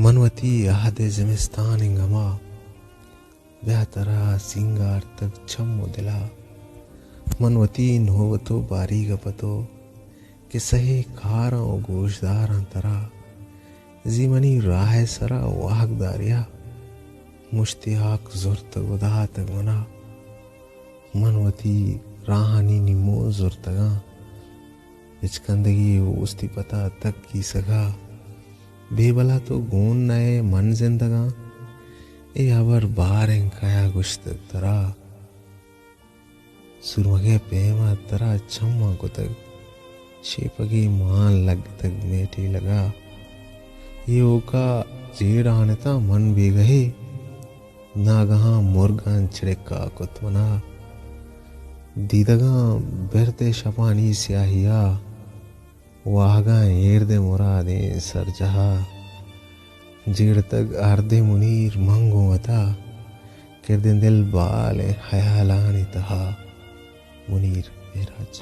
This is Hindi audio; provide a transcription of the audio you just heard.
मनवती आहदे ज़िमिस्तान इंगमा बेहतरा सिंगार तक छम्मो दिला। मनवती नोवतो बारी गपतो कि सहे खारा ओ गोशदार अंतरा जीवनी राह सरा वाहकदारिया मुश्तियाक जुर्त गुदा तक मना। मनवती राहनी निमो जुर्तगा इचकंदगी उस्ती पता तक की सगा बेबला तो गून नए मन जिंदगा ए अवर बारें कया गुश्तक तरा सुरमगे पेमा तरा छम्मा कुतक शेपगी मान लग तक मेटी लगा। ये ओका जेड़ आनता मन भी गहे नागहा मुर्गान छिड़का कुतवना दीदगा बिरते शपानी स्याहिया वाहगा एर्दे मुरादे सरजहा जेड़ तक आर्दे मुनीर मंगो अता किरदिन दिल बाले हयालानी तहा मुनीर बेराज।